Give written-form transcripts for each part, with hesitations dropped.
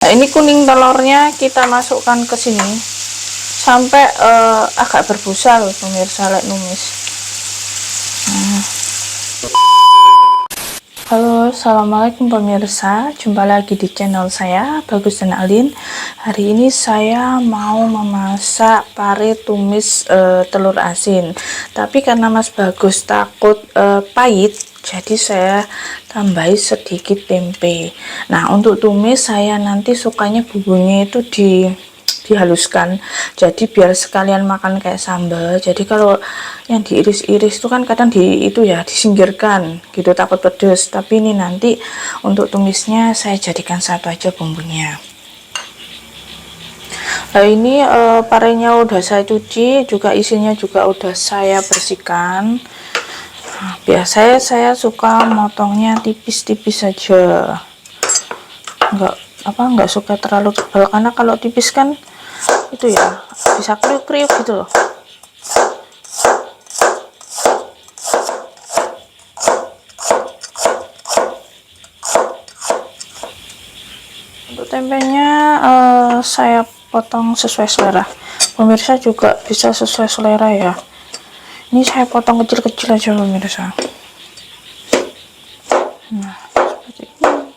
Nah, ini kuning telurnya kita masukkan ke sini sampai agak berbusa loh pemirsa, lek numis. Halo, assalamualaikum pemirsa, jumpa lagi di channel saya Bagus dan Alin. Hari ini saya mau memasak pare tumis telur asin, tapi karena Mas Bagus takut pahit, jadi saya tambahi sedikit tempe. Nah, untuk tumis saya nanti sukanya bumbunya itu dihaluskan, jadi biar sekalian makan kayak sambal. Jadi kalau yang diiris-iris itu kan kadang disingkirkan gitu, takut pedes. Tapi ini nanti untuk tumisnya saya jadikan satu aja bumbunya. Nah, ini parenya udah saya cuci, juga isinya juga udah saya bersihkan. Nah, biasanya saya suka motongnya tipis-tipis saja, nggak suka terlalu tebal, karena kalau tipis kan itu ya bisa kriuk-kriuk gitu loh. Untuk tempenya saya potong sesuai selera, pemirsa juga bisa sesuai selera ya. Ini saya potong kecil-kecil aja pemirsa. Nah, seperti ini.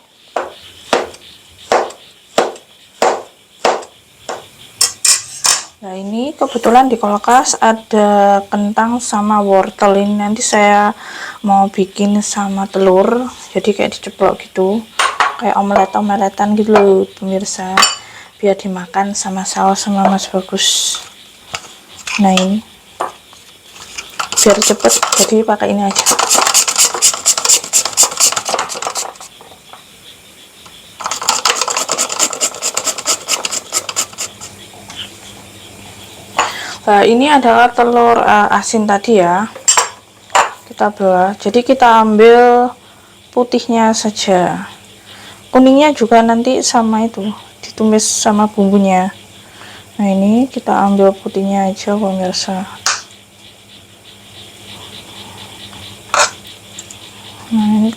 Nah, ini kebetulan di kulkas ada kentang sama wortel. Ini nanti saya mau bikin sama telur, jadi kayak diceplok gitu, kayak omelet-omeletan gitu loh pemirsa, biar dimakan sama saus sama Mas Bagus. Nah, ini biar cepet, jadi pakai ini aja. Nah, ini adalah telur asin tadi ya, kita belah. Jadi kita ambil putihnya saja, kuningnya juga nanti sama itu ditumis sama bumbunya. Nah, ini kita ambil putihnya aja pemirsa. Nah, ini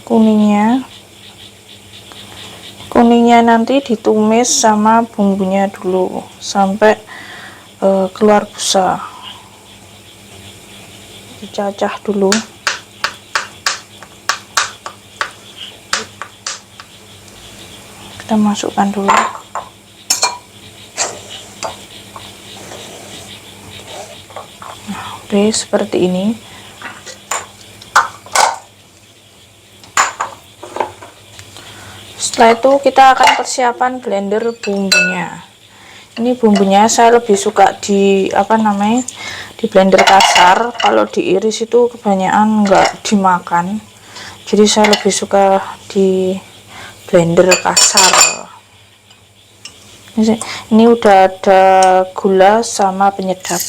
kuningnya nanti ditumis sama bumbunya dulu sampai keluar busa, dicacah dulu. Kita masukkan dulu. Nah, oke, seperti ini. Setelah itu kita akan persiapan blender bumbunya. Ini bumbunya saya lebih suka di blender kasar. Kalau diiris itu kebanyakan nggak dimakan, jadi saya lebih suka di blender kasar. Ini udah ada gula sama penyedap.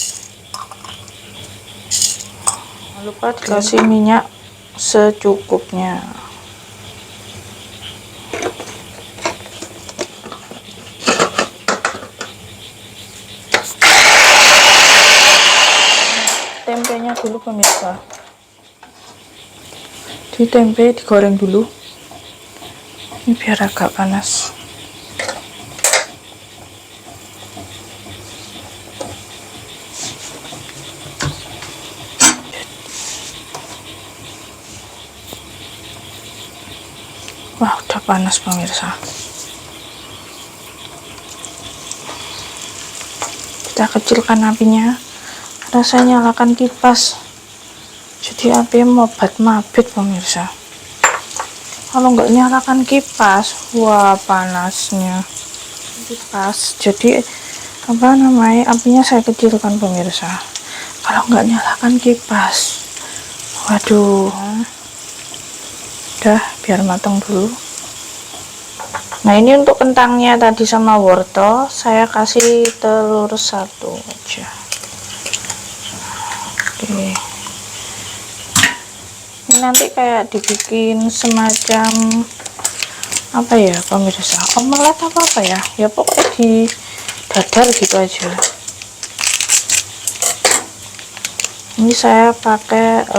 Jangan lupa dikasih minyak secukupnya. Tempenya dulu pemirsa, di tempe digoreng dulu, ini biar agak panas. Wah, udah panas pemirsa. Kita kecilkan apinya, saya nyalakan kipas, jadi apinya mobat-mabit pemirsa. Kalau nggak nyalakan kipas, wah panasnya. Kipas, jadi apinya saya kecilkan pemirsa. Kalau nggak nyalakan kipas, waduh. Udah, biar matang dulu. Nah, ini untuk kentangnya tadi sama wortel, saya kasih telur satu aja. Oke. Ini nanti kayak dibikin semacam apa ya pemirsa, omelet apa ya, ya pokoknya di dadar gitu aja. Ini saya pakai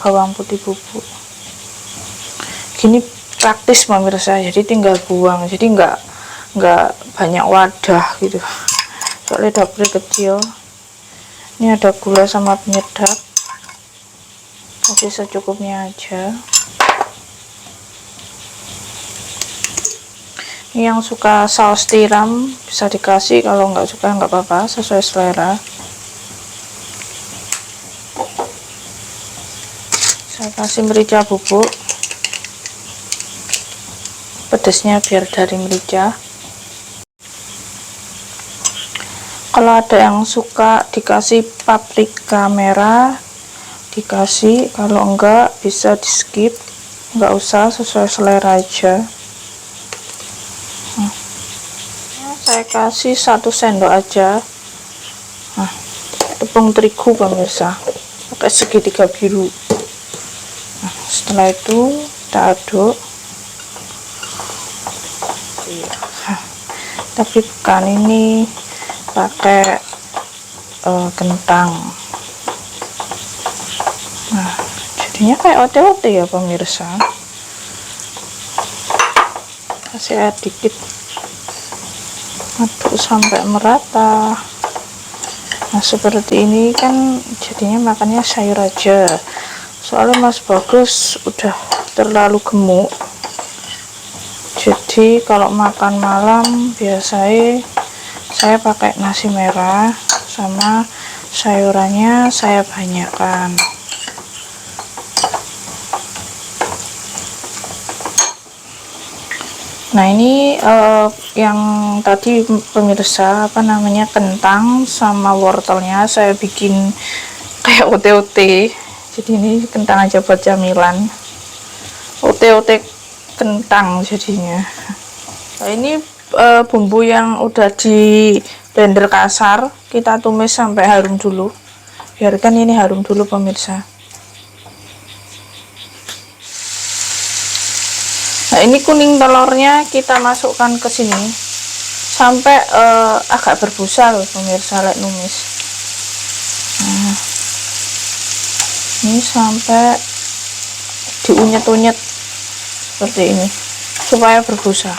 bawang putih bubuk. Gini praktis pemirsa, jadi tinggal buang, jadi nggak nggak banyak wadah gitu, soalnya dapurnya kecil. Ini ada gula sama penyedap, kasih secukupnya aja. Ini yang suka saus tiram bisa dikasih, kalau nggak suka nggak apa-apa, sesuai selera. Saya kasih merica bubuk, pedesnya biar dari merica. Kalau ada yang suka dikasih paprika merah dikasih, kalau enggak bisa di skip, nggak usah, sesuai selera aja. Saya kasih 1 sendok aja. Tepung terigu pemirsa, pakai segitiga biru. Setelah itu kita aduk. Tapi bukan ini, pakai kentang. Nah, jadinya kayak ote-ote ya pemirsa. Kasih air dikit, aduk sampai merata. Nah, seperti ini kan jadinya makannya sayur aja, soalnya Mas Bagus udah terlalu gemuk. Jadi kalau makan malam biasanya saya pakai nasi merah, sama sayurannya saya banyakkan. Nah, ini yang tadi pemirsa, apa namanya, kentang sama wortelnya saya bikin kayak ote-ote. Jadi ini kentang aja buat camilan, ote-ote kentang jadinya. Nah, ini bumbu yang udah di blender kasar, kita tumis sampai harum dulu. Biarkan ini harum dulu pemirsa. Nah, ini kuning telurnya kita masukkan ke sini sampai agak berbusa loh pemirsa, lek numis. Nah, ini sampai diunyet-unyet seperti ini supaya berbusa.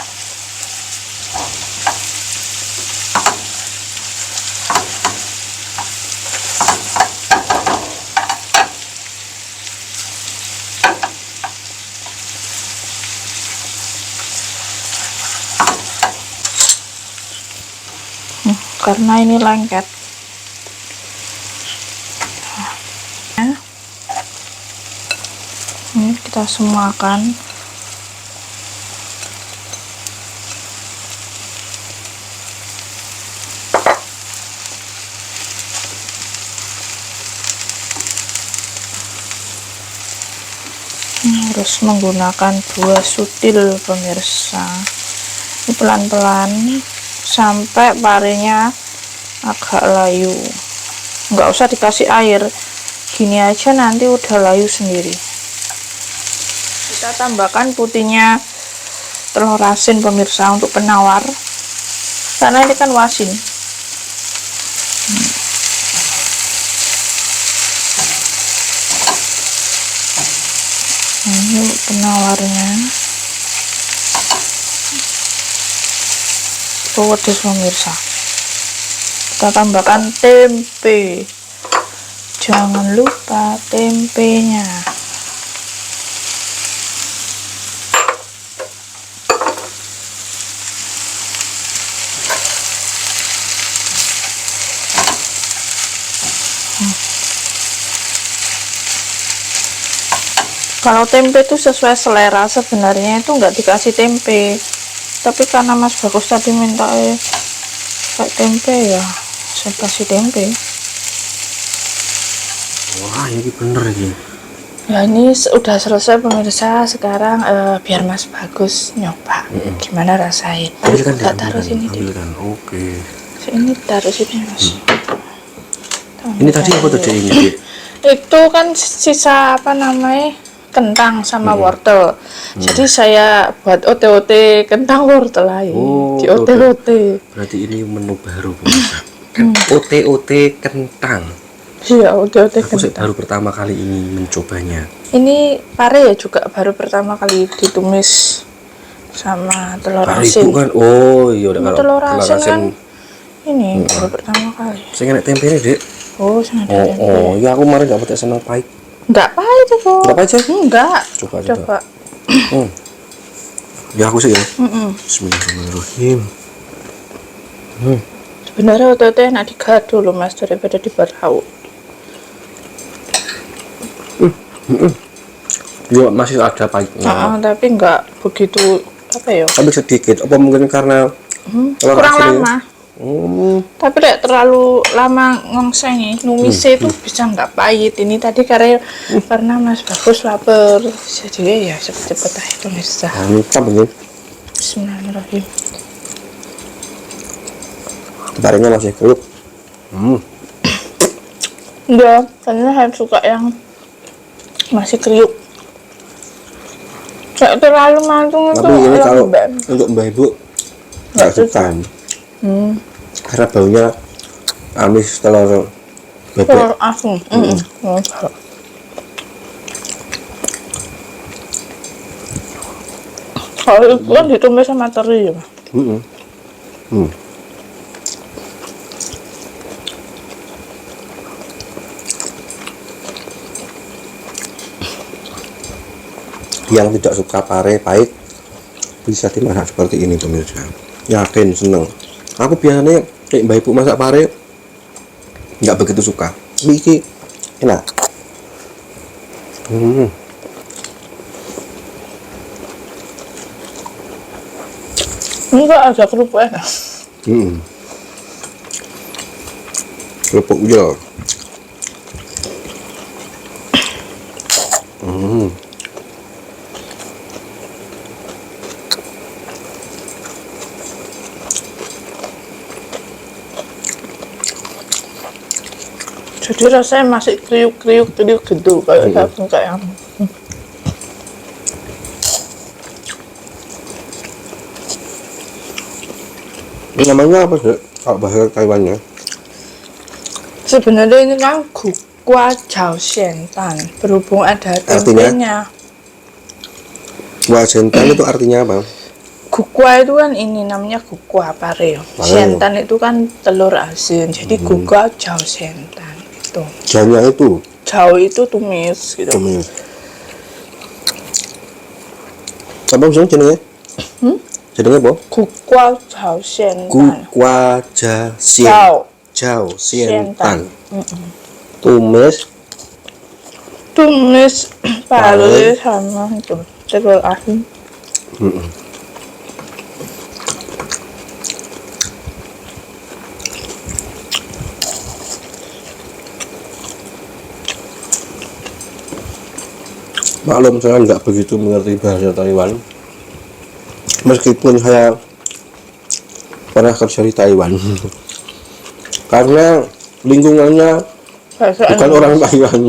Karena ini lengket. Nah, ini kita semakan. Harus menggunakan 2 sutil pemirsa. Ini pelan-pelan sampai parenya agak layu, nggak usah dikasih air, gini aja nanti udah layu sendiri. Kita tambahkan putihnya telur asin pemirsa untuk penawar, karena ini kan wasin. Ini penawarnya. Pedes pemirsa. Kita tambahkan tempe, jangan lupa tempenya. Kalau tempe itu sesuai selera, sebenarnya itu nggak dikasih tempe, tapi karena Mas Bagus tadi minta kayak tempe, ya saya kasih tempe. Wah, ini bener ini. Ya, ini udah selesai pemirsa. Sekarang biar Mas Bagus nyoba gimana rasain. Ambilkan, Kita taruh sini dulu. ambilkan. Oke. Ini taruh sini Mas. Ini tadi apa tuh ini? Itu kan sisa apa namanya, kentang sama wortel. Jadi saya buat ote-ote kentang wortel aja. Di ote-ote. Berarti ini menu baru pemirsa. Ote-ote kentang. Iya, ote-ote Aku kentang. baru pertama kali ini mencobanya. Ini pare ya juga baru pertama kali ditumis. sama telur Pare asin. ibu kan. Oh iya udah kalau Telur asin kan ini baru pertama kali. saya enak tempe Dek. Oh, sama ada tempe. Oh ya aku kemarin dapat senang pahit. Enggak pahit itu. Enggak pahit, Cek? Enggak. Coba. Ya aku sih ya. Bismillahirrahmanirrahim. Sebenarnya OTT enak digado loh Mas daripada di barahu. Ya masih ada pahitnya. Tapi enggak begitu apa ya? Tapi sedikit. Apa mungkin karena telur Kurang asin ya? lama. Tapi tidak terlalu lama ngongsengi numise itu bisa nggak pahit. Ini tadi karena Mas Bagus lapar, jadi ya cepet-cepet aja pemirsa. Mantap ini. Bismillahirrahmanirrahim. Taringnya masih kerup. Enggak, karena saya suka yang masih kriuk. Kayak terlalu mantung itu Tapi ini kalau lembek. untuk Mbak Ibu nggak suka. Karena baunya amis telur bebek. Telur asin. Kalau itu kan ditumis sama teri ya. Yang tidak suka pare pahit bisa dimasak seperti ini pemirsa. Yakin seneng. Aku biasanya kayak Mbak Ibu masak pare nggak begitu suka. Tapi ini enak. Enggak ada kerupuknya. Kerupuk ujo. Jadi rasanya masih kriuk gitu kayak daging kayak Namanya apa sih kalau bahasa Taiwannya? sebenarnya ini kan gukwa jao xian tan, berhubung ada Artinya? tempenya. Wajentan itu artinya apa? Gukwa itu kan ini namanya gukwa pare. Xiantan itu kan telur asin. Jadi gukwa jao xiantan itu. Jamnya itu Jao itu tumis gitu. tumis. Apa maksudnya jenenge? Jenenge apa? Gukwa jao xiantan. Gukwa jasien. Jao sientan. Tumis Tumis pare sama itu telur asin. Maklum saya nggak begitu mengerti bahasa Taiwan. Meskipun saya pernah kerja di Taiwan. Karena lingkungannya bukan orang Taiwan.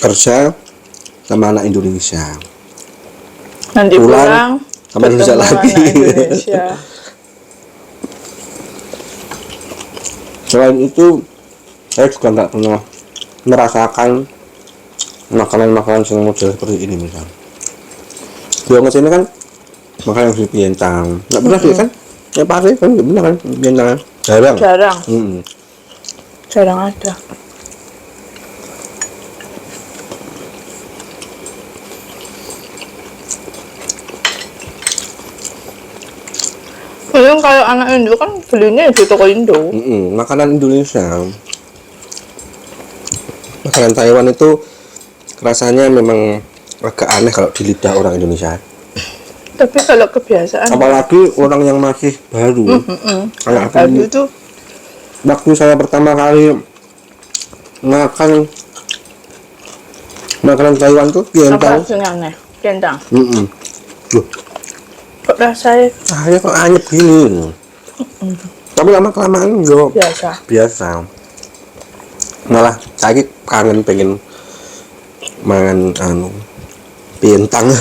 Kerja sama anak Indonesia. Nanti pulang sama Indonesia ketemu lagi. anak Indonesia. Selain itu, saya juga nggak pernah merasakan makanan-makanan yang model seperti ini misal. Gua kesini kan makan yang si pientang, nggak pernah sih kan? Ya pasti kan nggak benar kan pientang, jarang. Jarang ada. Kadang kalau anak Indo kan belinya di toko Indo. Makanan Indonesia, makanan Taiwan itu rasanya memang agak aneh kalau di lidah orang Indonesia. Tapi kalau kebiasaan. Apalagi orang yang masih baru. Kayak Baru itu waktu saya pertama kali makan makanan Taiwan tuh apa pientang. rasanya aneh? Pientang. Loh, Kok rasanya saya kok anyep gini. Tapi lama kelamaan yo biasa. Malah saya kangen pengen mangan pientang.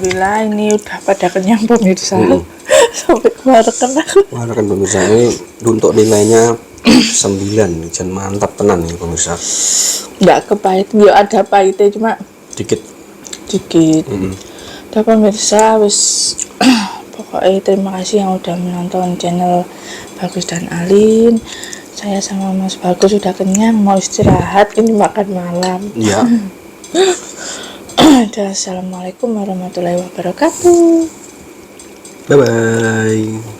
Alhamdulillah ini udah pada kenyang pemirsa. Mm-mm. Sampai kemarin aku. Wah, kan pemirsa ini untuk nilainya 9, jan mantap tenan nih pemirsa. Nggak kepahit, ya ada pahitnya cuma Dikit. dikit. Mm-mm. Udah pemirsa wis pokoknya terima kasih yang udah menonton channel Bagus dan Alin. Saya sama Mas Bagus sudah kenyang, mau istirahat, ini makan malam. Iya. Dan assalamualaikum warahmatullahi wabarakatuh. Bye bye.